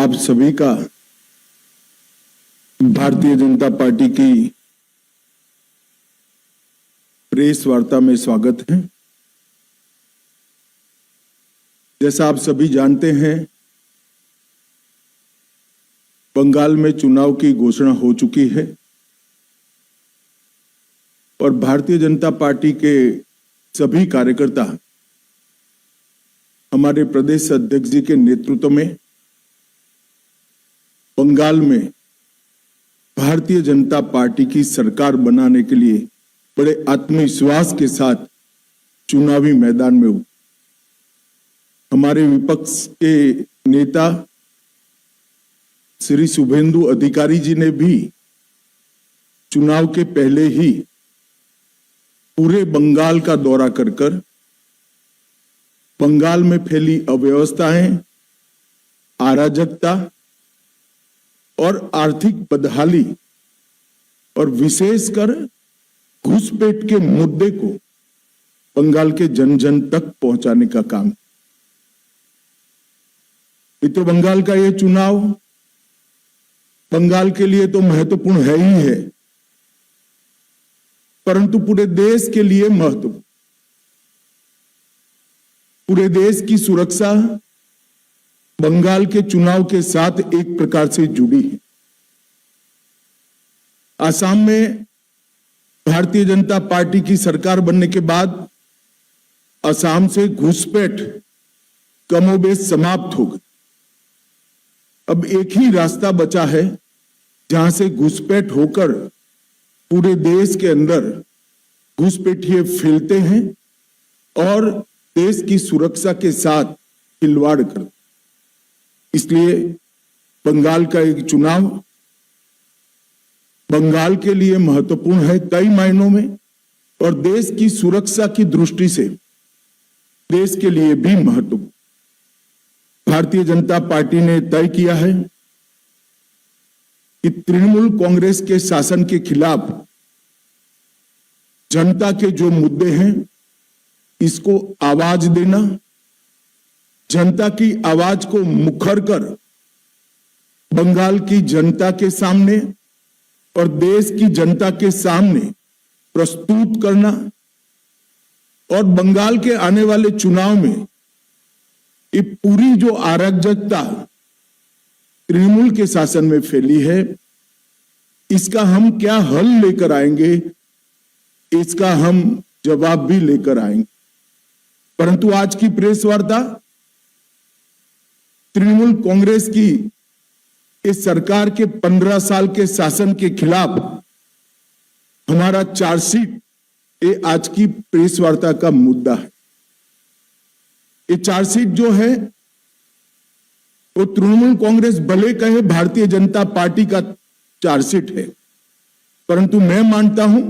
आप सभी का भारतीय जनता पार्टी की प्रेस वार्ता में स्वागत है। जैसा आप सभी जानते हैं, बंगाल में चुनाव की घोषणा हो चुकी है और भारतीय जनता पार्टी के सभी कार्यकर्ता हमारे प्रदेश अध्यक्ष जी के नेतृत्व में बंगाल में भारतीय जनता पार्टी की सरकार बनाने के लिए बड़े आत्मविश्वास के साथ चुनावी मैदान में उतरे। हमारे विपक्ष के नेता श्री शुभेंदु अधिकारी जी ने भी चुनाव के पहले ही पूरे बंगाल का दौरा कर बंगाल में फैली अव्यवस्थाएं, अराजकता और आर्थिक बदहाली और विशेषकर घुसपैठ के मुद्दे को बंगाल के जन जन तक पहुंचाने का काम। तो बंगाल का ये चुनाव बंगाल के लिए तो महत्वपूर्ण है ही है, परंतु पूरे देश के लिए महत्वपूर्ण। पूरे देश की सुरक्षा बंगाल के चुनाव के साथ एक प्रकार से जुड़ी है। असम में भारतीय जनता पार्टी की सरकार बनने के बाद असम से घुसपैठ कमोबेश समाप्त हो गई। अब एक ही रास्ता बचा है जहां से घुसपैठ होकर पूरे देश के अंदर घुसपैठिए फैलते हैं और देश की सुरक्षा के साथ खिलवाड़ करते। इसलिए बंगाल का एक चुनाव बंगाल के लिए महत्वपूर्ण है कई मायनों में, और देश की सुरक्षा की दृष्टि से देश के लिए भी महत्वपूर्ण। भारतीय जनता पार्टी ने तय किया है कि तृणमूल कांग्रेस के शासन के खिलाफ जनता के जो मुद्दे हैं इसको आवाज देना, जनता की आवाज को मुखर कर बंगाल की जनता के सामने और देश की जनता के सामने प्रस्तुत करना, और बंगाल के आने वाले चुनाव में ये पूरी जो अराजकता तृणमूल के शासन में फैली है इसका हम क्या हल लेकर आएंगे, इसका हम जवाब भी लेकर आएंगे। परंतु आज की प्रेस वार्ता तृणमूल कांग्रेस की इस सरकार के 15 साल के शासन के खिलाफ हमारा चार्जशीट, ये आज की प्रेस वार्ता का मुद्दा है। ये चार्जशीट जो है वो तृणमूल कांग्रेस भले कहे भारतीय जनता पार्टी का चार्जशीट है, परंतु मैं मानता हूं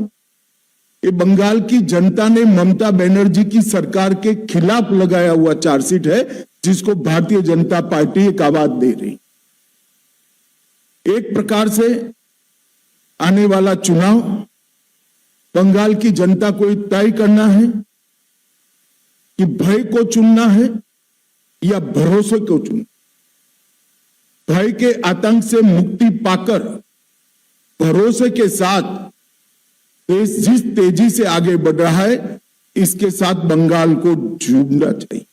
कि बंगाल की जनता ने ममता बनर्जी की सरकार के खिलाफ लगाया हुआ चार्जशीट है, जिसको भारतीय जनता पार्टी एक आवाज दे रही। एक प्रकार से आने वाला चुनाव बंगाल की जनता को तय करना है कि भय को चुनना है या भरोसे को चुनना। भय के आतंक से मुक्ति पाकर भरोसे के साथ देश जिस तेजी से आगे बढ़ रहा है इसके साथ बंगाल को जुड़ना चाहिए।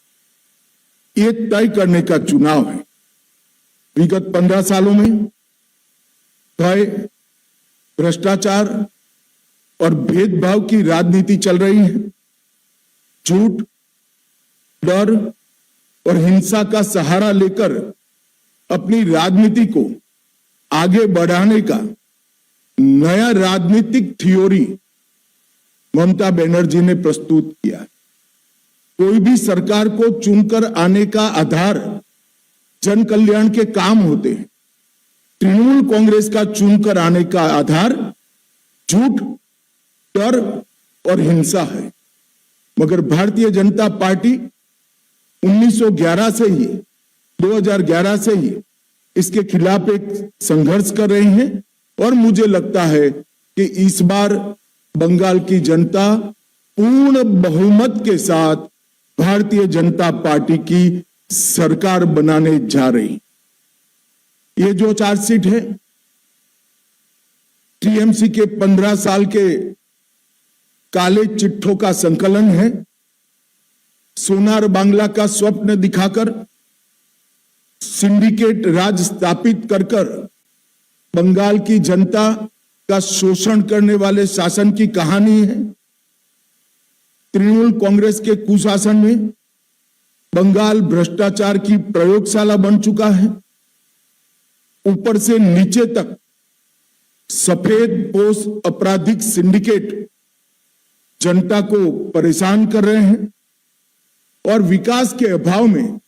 ये तय करने का चुनाव है। विगत 15 सालों में भय, भ्रष्टाचार और भेदभाव की राजनीति चल रही है। झूठ, डर और हिंसा का सहारा लेकर अपनी राजनीति को आगे बढ़ाने का नया राजनीतिक थ्योरी ममता बनर्जी ने प्रस्तुत किया। कोई भी सरकार को चुनकर आने का आधार जन कल्याण के काम होते हैं। तृणमूल कांग्रेस का चुनकर आने का आधार झूठ, डर और हिंसा है। मगर भारतीय जनता पार्टी 1911 से ही 2011 से ही इसके खिलाफ एक संघर्ष कर रही हैं, और मुझे लगता है कि इस बार बंगाल की जनता पूर्ण बहुमत के साथ भारतीय जनता पार्टी की सरकार बनाने जा रही। ये जो चार्जशीट है टीएमसी के 15 साल के काले चिट्ठों का संकलन है। सोनार बांग्ला का स्वप्न दिखाकर सिंडिकेट राज स्थापित कर बंगाल की जनता का शोषण करने वाले शासन की कहानी है। तृणमूल कांग्रेस के कुशासन में बंगाल भ्रष्टाचार की प्रयोगशाला बन चुका है। ऊपर से नीचे तक सफेद पोश आपराधिक सिंडिकेट जनता को परेशान कर रहे हैं और विकास के अभाव में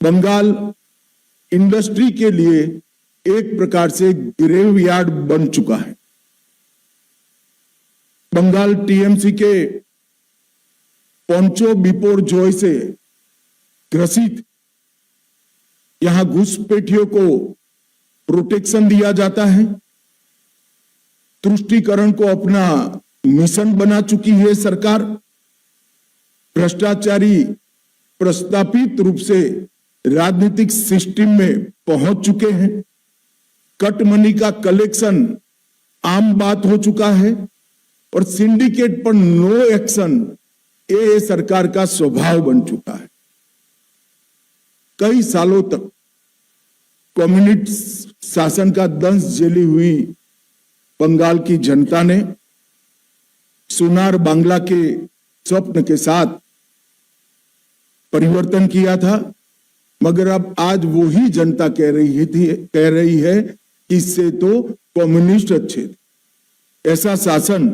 बंगाल इंडस्ट्री के लिए एक प्रकार से ग्रेवयार्ड बन चुका है। बंगाल टीएमसी के पोंचो बिपोर जॉय से ग्रसित यहां घुसपैठियों को प्रोटेक्शन दिया जाता है। तुष्टीकरण को अपना मिशन बना चुकी है सरकार। भ्रष्टाचारी प्रस्तापित रूप से राजनीतिक सिस्टम में पहुंच चुके हैं। कट मनी का कलेक्शन आम बात हो चुका है और सिंडिकेट पर नो एक्शन ये सरकार का स्वभाव बन चुका है। कई सालों तक कम्युनिस्ट शासन का दंश झेली हुई बंगाल की जनता ने सोनार बांग्ला के स्वप्न के साथ परिवर्तन किया था, मगर अब आज वही जनता कह रही है इससे तो कम्युनिस्ट अच्छे थे। ऐसा शासन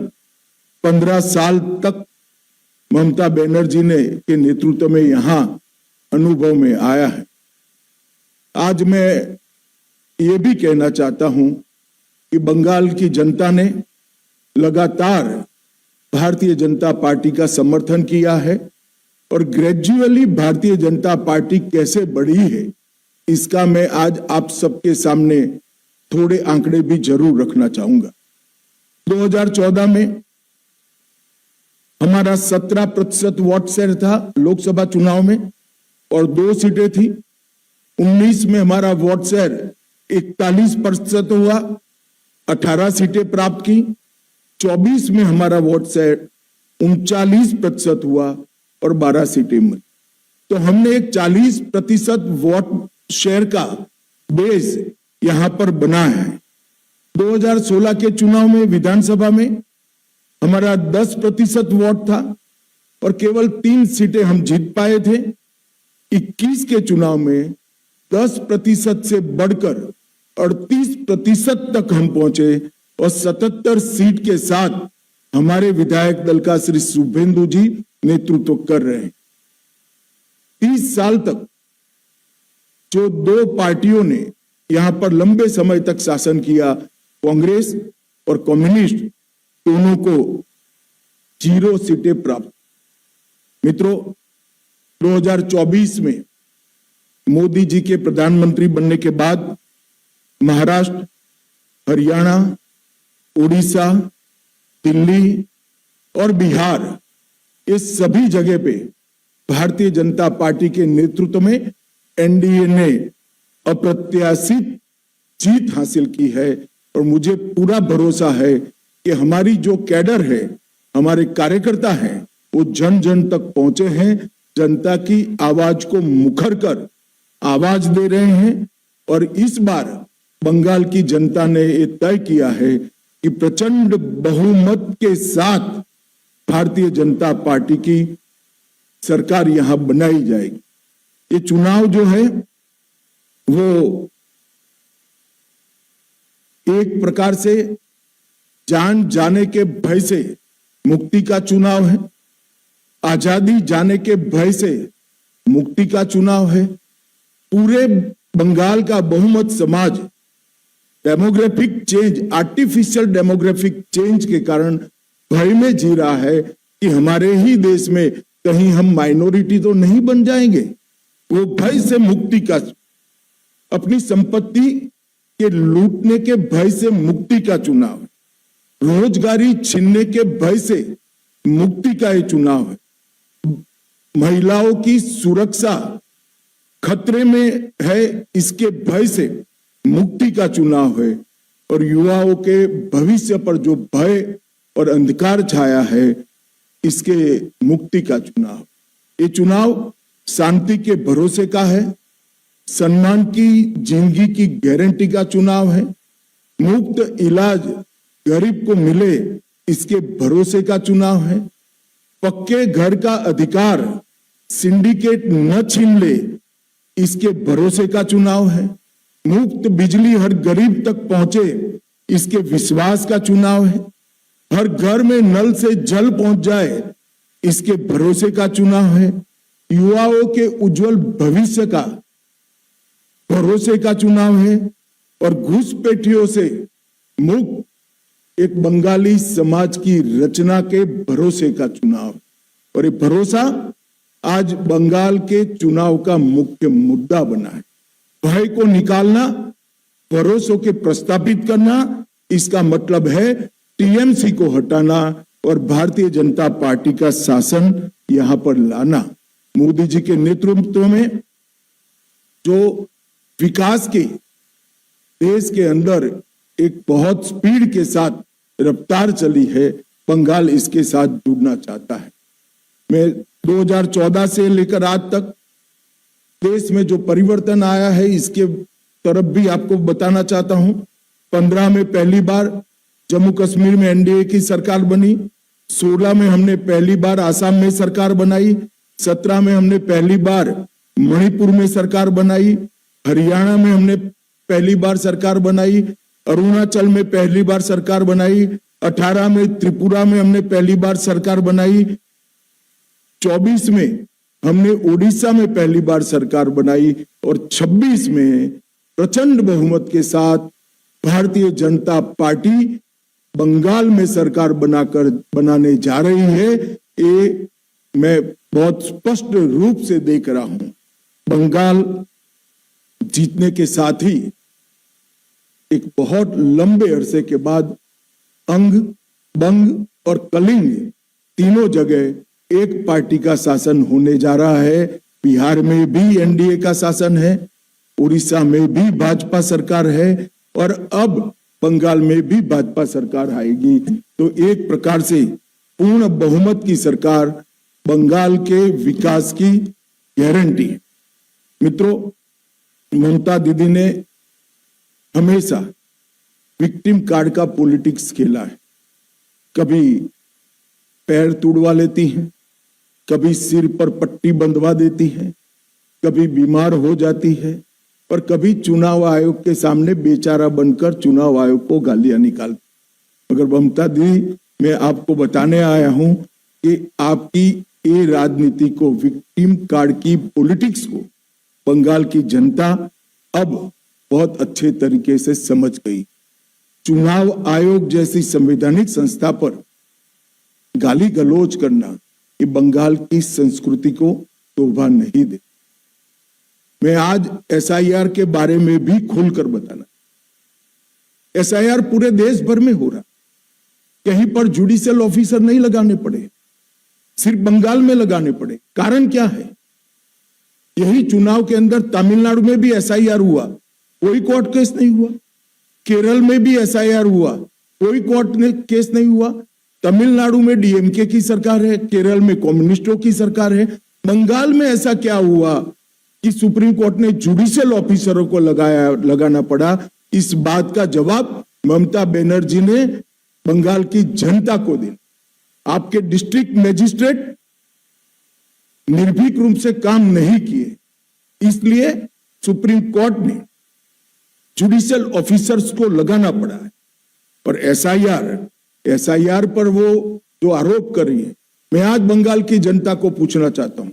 15 साल तक ममता बनर्जी ने के नेतृत्व में यहां अनुभव में आया है। आज मैं ये भी कहना चाहता हूं कि बंगाल की जनता ने लगातार भारतीय जनता पार्टी का समर्थन किया है और ग्रेजुअली भारतीय जनता पार्टी कैसे बढ़ी है इसका मैं आज आप सबके सामने थोड़े आंकड़े भी जरूर रखना चाहूंगा। 2014 में हमारा 17% वोट शेयर था लोकसभा चुनाव में और 2 सीटें थी। 19 में हमारा वोट शेयर 41% हुआ, 18 सीटें प्राप्त की। 24 में हमारा वोट शेयर 39% हुआ और 12 सीटें मिली। तो हमने एक 40% वोट शेयर का बेस यहां पर बना है। 2016 के चुनाव में विधानसभा में हमारा 10% वोट था और केवल 3 सीटें हम जीत पाए थे। 21 के चुनाव में 10% से बढ़कर 38% तक हम पहुंचे और 77 सीट के साथ हमारे विधायक दल का श्री शुभेंदु जी नेतृत्व कर रहे हैं। 30 साल तक जो 2 पार्टियों ने यहां पर लंबे समय तक शासन किया, कांग्रेस और कम्युनिस्ट, दोनों को 0 सीटें प्राप्त। मित्रों, 2024 में मोदी जी के प्रधानमंत्री बनने के बाद महाराष्ट्र, हरियाणा, उड़ीसा, दिल्ली और बिहार, ये सभी जगह पे भारतीय जनता पार्टी के नेतृत्व में एनडीए ने अप्रत्याशित जीत हासिल की है और मुझे पूरा भरोसा है कि हमारी जो कैडर है, हमारे कार्यकर्ता हैं, वो जन जन तक पहुंचे हैं, जनता की आवाज को मुखर कर आवाज दे रहे हैं और इस बार बंगाल की जनता ने ये तय किया है कि प्रचंड बहुमत के साथ भारतीय जनता पार्टी की सरकार यहां बनाई जाएगी। ये चुनाव जो है वो एक प्रकार से जान जाने के भय से मुक्ति का चुनाव है, आजादी जाने के भय से मुक्ति का चुनाव है। पूरे बंगाल का बहुमत समाज demographic change, artificial demographic change के कारण भय में जी रहा है कि हमारे ही देश में कहीं हम माइनॉरिटी तो नहीं बन जाएंगे। वो भय से मुक्ति का, अपनी संपत्ति के लूटने के भय से मुक्ति का चुनाव है, रोजगारी छीनने के भय से मुक्ति का ये चुनाव है, महिलाओं की सुरक्षा खतरे में है इसके भय से मुक्ति का चुनाव है और युवाओं के भविष्य पर जो भय और अंधकार छाया है, इसके मुक्ति का चुनाव। ये चुनाव शांति के भरोसे का है, सम्मान की जिंदगी की गारंटी का चुनाव है, मुफ्त इलाज गरीब को मिले इसके भरोसे का चुनाव है, पक्के घर का अधिकार सिंडिकेट न छीन ले इसके भरोसे का चुनाव है, मुफ्त बिजली हर गरीब तक पहुंचे इसके विश्वास का चुनाव है, हर घर में नल से जल पहुंच जाए इसके भरोसे का चुनाव है, युवाओं के उज्जवल भविष्य का भरोसे का चुनाव है और घुसपैठियों से मुक्त एक बंगाली समाज की रचना के भरोसे का चुनाव। और ये भरोसा आज बंगाल के चुनाव का मुख्य मुद्दा बना है। भय को निकालना, भरोसों के प्रस्तापित करना, इसका मतलब है टीएमसी को हटाना और भारतीय जनता पार्टी का शासन यहां पर लाना। मोदी जी के नेतृत्व में जो विकास की देश के अंदर एक बहुत स्पीड के साथ रफ्तार चली है, बंगाल इसके साथ जुड़ना चाहता है। मैं 2014 से लेकर आज तक देश में जो परिवर्तन आया है इसके तरफ भी आपको बताना चाहता हूं। 15 में पहली बार जम्मू कश्मीर में एनडीए की सरकार बनी, 16 में हमने पहली बार आसाम में सरकार बनाई, 17 में हमने पहली बार मणिपुर में सरकार बनाई, हरियाणा में हमने पहली बार सरकार बनाई, अरुणाचल में पहली बार सरकार बनाई, 18 में त्रिपुरा में हमने पहली बार सरकार बनाई, 24 में हमने ओडिशा में पहली बार सरकार बनाई और 26 में प्रचंड बहुमत के साथ भारतीय जनता पार्टी बंगाल में सरकार बनाने जा रही है। ये मैं बहुत स्पष्ट रूप से देख रहा हूं। बंगाल जीतने के साथ ही एक बहुत लंबे अरसे के बाद अंग, बंग और कलिंग तीनों जगह एक पार्टी का शासन होने जा रहा है। बिहार में भी एनडीए का शासन है, उड़ीसा में भी भाजपा सरकार है और अब बंगाल में भी भाजपा सरकार आएगी। तो एक प्रकार से पूर्ण बहुमत की सरकार बंगाल के विकास की गारंटी। मित्रों, ममता दीदी ने हमेशा विक्टिम कार्ड का पॉलिटिक्स खेला है। कभी पैर तुड़वा लेती हैं, कभी सिर पर पट्टी बंधवा देती है, कभी बीमार हो जाती है और कभी चुनाव आयोग के सामने बेचारा बनकर चुनाव आयोग को गालियां निकालती। मगर ममता दीदी, मैं आपको बताने आया हूं कि आपकी ये राजनीति को, विक्टिम कार्ड की पॉलिटिक्स को बंगाल की जनता अब बहुत अच्छे तरीके से समझ गई। चुनाव आयोग जैसी संवैधानिक संस्था पर गाली गलौज करना ये बंगाल की संस्कृति को शोभा नहीं दे। मैं आज एसआईआर के बारे में भी खुलकर बताना। एसआईआर पूरे देश भर में हो रहा, कहीं पर जुडिशियल ऑफिसर नहीं लगाने पड़े, सिर्फ बंगाल में लगाने पड़े। कारण क्या है? यही चुनाव के अंदर तमिलनाडु में भी एसआईआर हुआ, कोई कोर्ट केस नहीं हुआ। केरल में भी एसआईआर हुआ, कोई कोर्ट केस नहीं हुआ। तमिलनाडु में डीएमके की सरकार है, केरल में कम्युनिस्टों की सरकार है। बंगाल में ऐसा क्या हुआ कि सुप्रीम कोर्ट ने जुडिशियल ऑफिसरों को लगाना पड़ा? इस बात का जवाब ममता बनर्जी ने बंगाल की जनता को दिया। आपके डिस्ट्रिक्ट मजिस्ट्रेट निर्भीक रूप से काम नहीं किए, इसलिए सुप्रीम कोर्ट ने जुडिशियल ऑफिसर्स को लगाना पड़ा है। पर एसआईआर पर वो जो आरोप कर रही है, मैं आज बंगाल की जनता को पूछना चाहता हूं,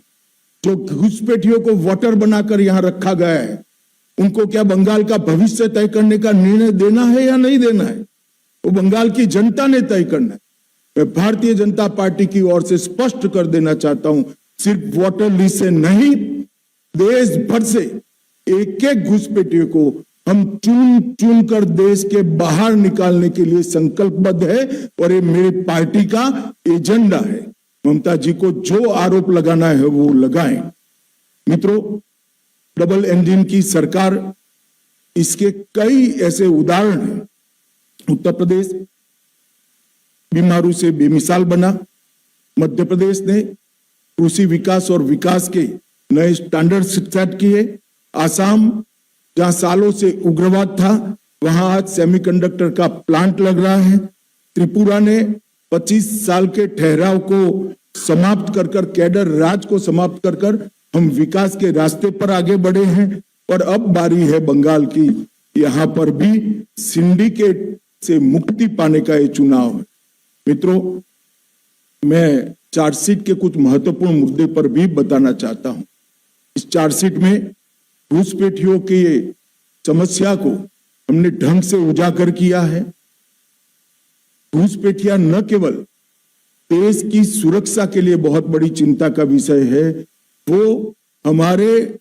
जो घुसपैठियों को वोटर बनाकर यहां रखा गया है, उनको क्या बंगाल का भविष्य तय करने का निर्णय देना है या नहीं देना है? वो बंगाल की जनता ने तय करना है। मैं भारतीय जनता पार्टी की ओर से स्पष्ट कर देना चाहता हूं, सिर्फ वोटर लिस्ट से नहीं, देश भर से एक एक घुसपैठियों को हम चुन कर देश के बाहर निकालने के लिए संकल्पबद्ध है और ये मेरी पार्टी का एजेंडा है। ममता जी को जो आरोप लगाना है वो लगाएं। मित्रों, डबल इंजन की सरकार इसके कई ऐसे उदाहरण हैं। उत्तर प्रदेश बीमारू से बेमिसाल बना, मध्य प्रदेश ने कृषि विकास और विकास के नए स्टैंडर्ड सेट किए, आसाम जहां सालों से उग्रवाद था वहां आज सेमीकंडक्टर का प्लांट लग रहा है, त्रिपुरा ने 25 साल के ठहराव को समाप्त कर कैडर राज को समाप्त कर हम विकास के रास्ते पर आगे बढ़े हैं, और अब बारी है बंगाल की, यहां पर भी सिंडिकेट से मुक्ति पाने का ये चुनाव है। मित्रों, मैं चार्जशीट के कुछ महत्वपूर्ण मुद्दे पर भी बताना चाहता हूं। इस चार्जशीट में घुसपैठियों की समस्या को हमने ढंग से उजागर किया है। घुसपैठिया न केवल देश की सुरक्षा के लिए बहुत बड़ी चिंता का विषय है, वो हमारे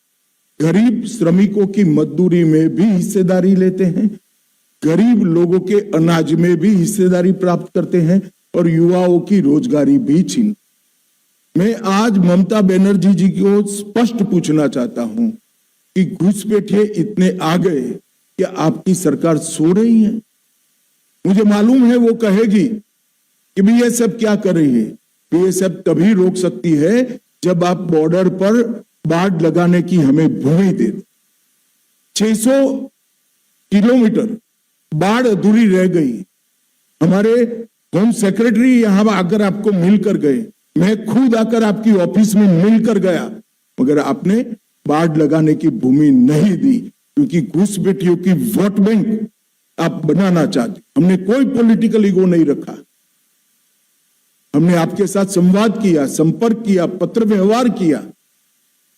गरीब श्रमिकों की मजदूरी में भी हिस्सेदारी लेते हैं, गरीब लोगों के अनाज में भी हिस्सेदारी प्राप्त करते हैं और युवाओं की रोजगारी भी छीन। मैं आज ममता बनर्जी जी को स्पष्ट पूछना चाहता हूं कि घुसपैठिए इतने आ गए कि आपकी सरकार सो रही है? मुझे मालूम है वो कहेगी कि भी ये सब क्या कर रही है, ये सब तभी रोक सकती है जब आप बॉर्डर पर बाड़ लगाने की हमें भूमि दे। 600 किलोमीटर बाढ़ अधूरी रह गई। हमारे होम सेक्रेटरी यहां आकर आपको मिलकर गए, मैं खुद आकर आपकी ऑफिस में मिलकर गया, मगर आपने बाढ़ लगाने की भूमि नहीं दी, क्योंकि घुसपैठियों की वोट बैंक आप बनाना चाहते। हमने कोई पॉलिटिकल ईगो नहीं रखा, हमने आपके साथ संवाद किया, संपर्क किया, पत्र व्यवहार किया,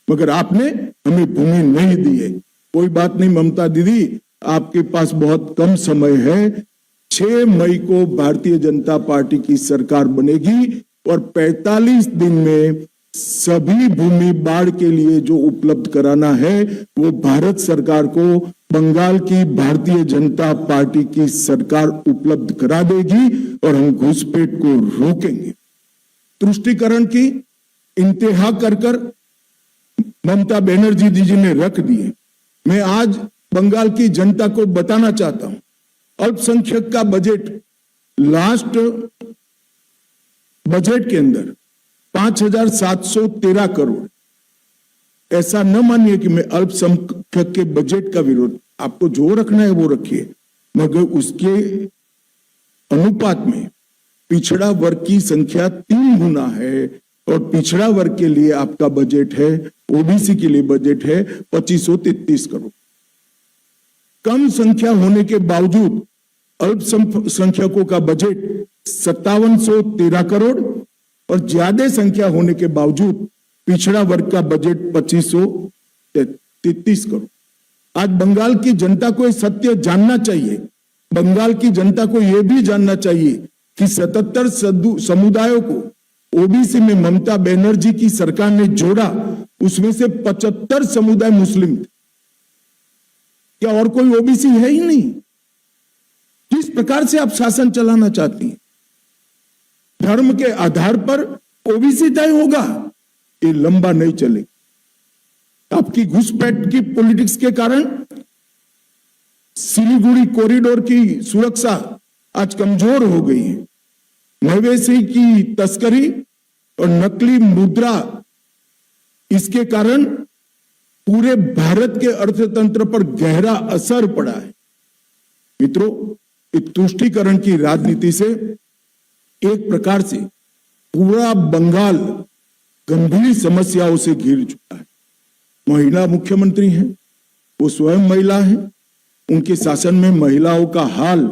मगर आपने हमें भूमि नहीं दी है। कोई बात नहीं ममता दीदी, आपके पास बहुत कम समय है। 6 मई को भारतीय जनता पार्टी की सरकार बनेगी और 45 दिन में सभी भूमि बाढ़ के लिए जो उपलब्ध कराना है वो भारत सरकार को बंगाल की भारतीय जनता पार्टी की सरकार उपलब्ध करा देगी और हम घुसपैठ को रोकेंगे। तुष्टीकरण की इंतहा कर ममता बनर्जी जी ने रख दिए। मैं आज बंगाल की जनता को बताना चाहता हूं, अल्पसंख्यक का बजट लास्ट बजट के अंदर 5,713 करोड़। ऐसा न मानिए कि मैं अल्पसंख्यक के बजट का विरोध, आपको जो रखना है वो रखिए, मगर उसके अनुपात में पिछड़ा वर्ग की संख्या 3 गुना है और पिछड़ा वर्ग के लिए आपका बजट है, ओबीसी के लिए बजट है 2533 करोड़। कम संख्या होने के बावजूद अल्पसंख्यकों का बजट 5713 करोड़ और ज्यादा संख्या होने के बावजूद पिछड़ा वर्ग का बजट 2533 करोड़। आज बंगाल की जनता को सत्य जानना चाहिए। बंगाल की जनता को यह भी जानना चाहिए कि 77 समुदायों को ओबीसी में ममता बनर्जी की सरकार ने जोड़ा, उसमें से 75 समुदाय मुस्लिम थे। क्या और कोई ओबीसी है ही नहीं? किस प्रकार से आप शासन चलाना चाहती हैं? धर्म के आधार पर ओबीसी तय होगा, ये लंबा नहीं चलेगा। आपकी घुसपैठ की पॉलिटिक्स के कारण सिलीगुड़ी कॉरिडोर की सुरक्षा आज कमजोर हो गई है। मवेशी की तस्करी और नकली मुद्रा, इसके कारण पूरे भारत के अर्थतंत्र पर गहरा असर पड़ा है। मित्रों, इस तुष्टीकरण की राजनीति से एक प्रकार से पूरा बंगाल गंभीर समस्याओं से घिर चुका है। महिला मुख्यमंत्री हैं, वो स्वयं महिला हैं, उनके शासन में महिलाओं का हाल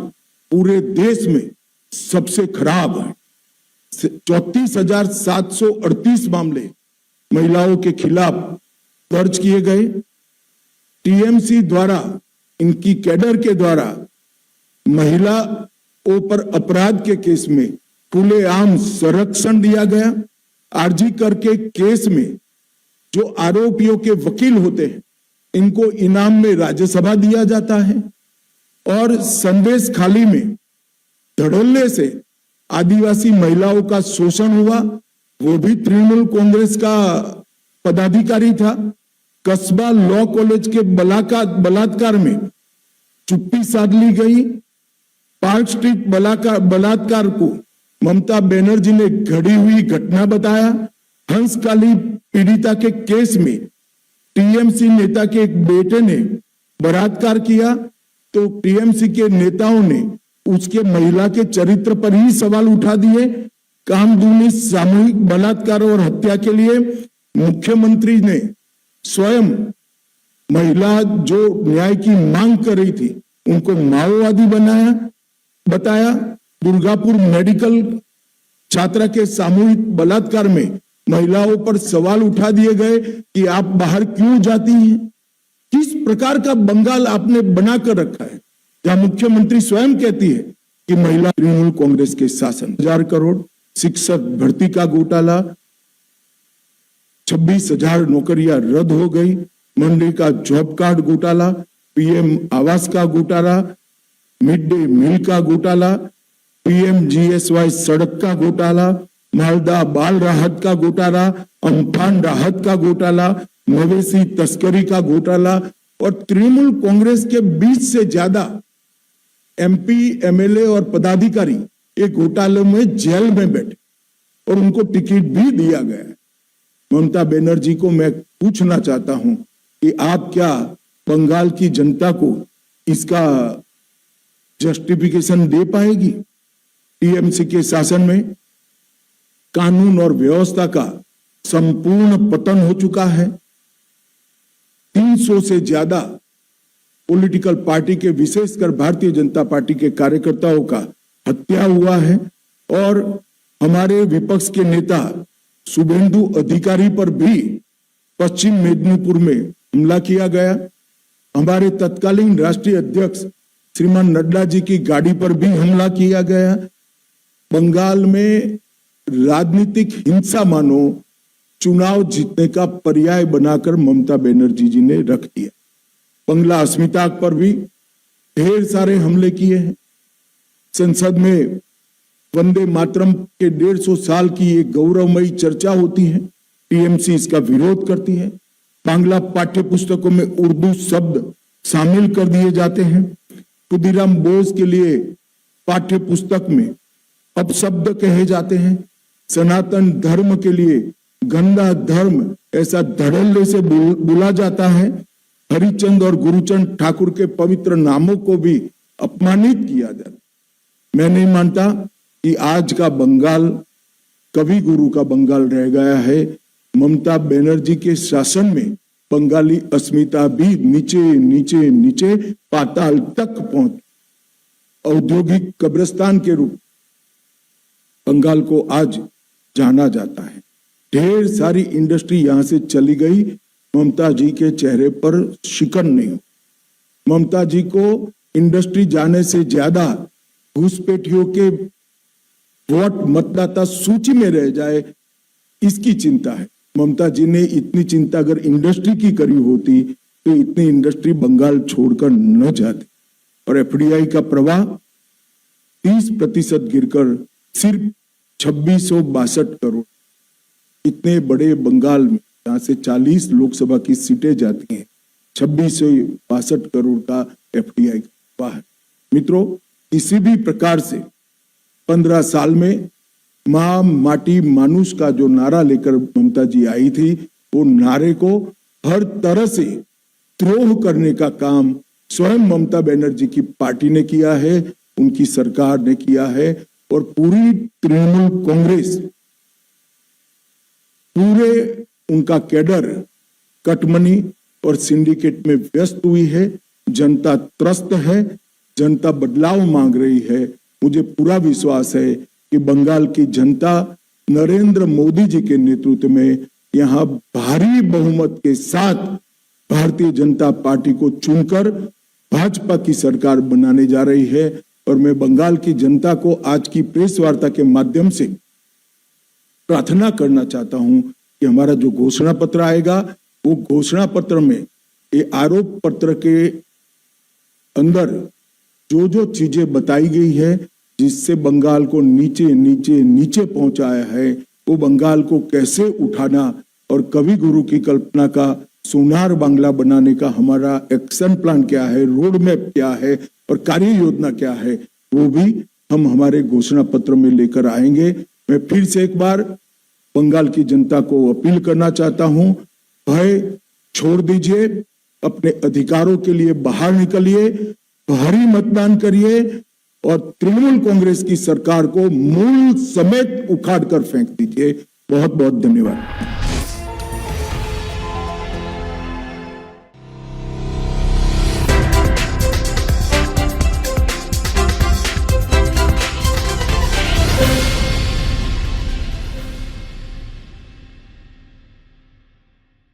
पूरे देश में सबसे खराब है। 34,738 मामले महिलाओं के खिलाफ दर्ज किए गए। टीएमसी द्वारा, इनकी कैडर के द्वारा महिलाओं पर अपराध के केस में खुलेआम संरक्षण दिया गया। आरजी कर के केस में जो आरोपियों के वकील होते हैं, इनको इनाम में राज्यसभा दिया जाता है। और संदेश खाली में धड़ल्ले से आदिवासी महिलाओं का शोषण हुआ, वो भी तृणमूल कांग्रेस का पदाधिकारी था। कस्बा लॉ कॉलेज के बलात्कार में चुप्पी साध ली गई। पार्क स्ट्रीट बलात्कार को ममता बनर्जी ने घड़ी हुई घटना बताया। हंसकाली पीड़िता के केस में टीएमसी नेता के एक बेटे ने बलात्कार किया तो टीएमसी के नेताओं ने उसके महिला के चरित्र पर ही सवाल उठा दिए। कामदूनी सामूहिक बलात्कार और हत्या के लिए मुख्यमंत्री ने स्वयं महिला जो न्याय की मांग कर रही थी उनको माओवादी बताया। दुर्गापुर मेडिकल छात्रा के सामूहिक बलात्कार में महिलाओं पर सवाल उठा दिए गए कि आप बाहर क्यों जाती हैं। किस प्रकार का बंगाल आपने बनाकर रखा है जहां मुख्यमंत्री स्वयं कहती है कि महिला तृणमूल कांग्रेस के शासन। 1000 करोड़ शिक्षक भर्ती का घोटाला, 26,000 नौकरियां रद्द हो गई। मंडी का जॉब कार्ड घोटाला, पीएम आवास का घोटाला, मिड डे मील का घोटाला, पीएमजीएसवाई सड़क का घोटाला, मालदा बाल राहत का घोटाला, अम्फान राहत का घोटाला, मवेशी तस्करी का घोटाला और तृणमूल कांग्रेस के 20 से ज्यादा एमपी, एमएलए और पदाधिकारी एक घोटाले में जेल में बैठे और उनको टिकट भी दिया गया। ममता बनर्जी को मैं पूछना चाहता हूं कि आप क्या बंगाल की जनता को इसका जस्टिफिकेशन दे पाएगी। टीएमसी के शासन में कानून और व्यवस्था का संपूर्ण पतन हो चुका है। 300 से ज्यादा पॉलिटिकल पार्टी के, विशेषकर भारतीय जनता पार्टी के कार्यकर्ताओं का हत्या हुआ है और हमारे विपक्ष के नेता शुभेंदु अधिकारी पर भी पश्चिम मेदिनीपुर में हमला किया गया। हमारे तत्कालीन राष्ट्रीय अध्यक्ष श्रीमान नड्डा जी की गाड़ी पर भी हमला किया गया। बंगाल में राजनीतिक हिंसा मानो चुनाव जीतने का पर्याय बनाकर ममता बनर्जी जी ने रख दिया। बंगला अस्मिता पर भी ढेर सारे हमले किए हैं। संसद में वंदे मातरम के 150 साल की एक गौरवमयी चर्चा होती है, टीएमसी इसका विरोध करती है। बांग्ला पाठ्य पुस्तकों में उर्दू शब्द शामिल कर दिए जाते हैं। खुदीराम बोस के लिए पाठ्य पुस्तक में अपशब्द कहे जाते हैं। सनातन धर्म के लिए गंदा धर्म ऐसा धड़ल्ले से बोला जाता है। हरिचंद और गुरुचंद ठाकुर के पवित्र नामों को भी अपमानित किया जाता है। मैं नहीं मानता कि आज का बंगाल कवि गुरु का बंगाल रह गया है। ममता बनर्जी के शासन में बंगाली अस्मिता भी नीचे नीचे नीचे पाताल तक पहुंच, औद्योगिक कब्रिस्तान के रूप बंगाल को आज जाना जाता है। ढेर सारी इंडस्ट्री यहां से चली गई। ममता जी के चेहरे पर शिकन नहीं हो। ममता जी को इंडस्ट्री जाने से ज्यादा घुसपैठियों के वोट मतदाता सूची में रह जाए इसकी चिंता है। ममता जी ने इतनी चिंता अगर इंडस्ट्री की करी होती तो इतनी इंडस्ट्री बंगाल छोड़कर न जाती। और एफडीआई का प्रवाह 30% गिरकर सिर्फ 2662 करोड़। इतने बड़े बंगाल में जहां से 40 लोकसभा की सीटें जाती हैं, 2662 करोड़ का एफडीआई का प्रवाह है। मित्रों, किसी भी प्रकार से 15 साल में मां माटी मानुष का जो नारा लेकर ममता जी आई थी, वो नारे को हर तरह से द्रोह करने का काम स्वयं ममता बनर्जी की पार्टी ने किया है, उनकी सरकार ने किया है और पूरी तृणमूल कांग्रेस, पूरे उनका कैडर कटमनी और सिंडिकेट में व्यस्त हुई है। जनता त्रस्त है, जनता बदलाव मांग रही है। मुझे पूरा विश्वास है कि बंगाल की जनता नरेंद्र मोदी जी के नेतृत्व में यहाँ भारी बहुमत के साथ भारतीय जनता पार्टी को चुनकर भाजपा की सरकार बनाने जा रही है। और मैं बंगाल की जनता को आज की प्रेस वार्ता के माध्यम से प्रार्थना करना चाहता हूं कि हमारा जो घोषणा पत्र आएगा, वो घोषणा पत्र में ये आरोप पत्र के अंदर जो जो चीजें बताई गई है, जिससे बंगाल को नीचे नीचे नीचे पहुंचाया है, वो बंगाल को कैसे उठाना और कवि गुरु की कल्पना का सोनार बांग्ला बनाने का हमारा एक्शन प्लान क्या है, रोड मैप क्या है और कार्य योजना क्या है, वो भी हम हमारे घोषणा पत्र में लेकर आएंगे। मैं फिर से एक बार बंगाल की जनता को अपील करना चाहता हूं, भय छोड़ दीजिए, अपने अधिकारों के लिए बाहर निकलिए, भारी मतदान करिए और तृणमूल कांग्रेस की सरकार को मूल समेत उखाड़ कर फेंक दीजिए। बहुत बहुत धन्यवाद।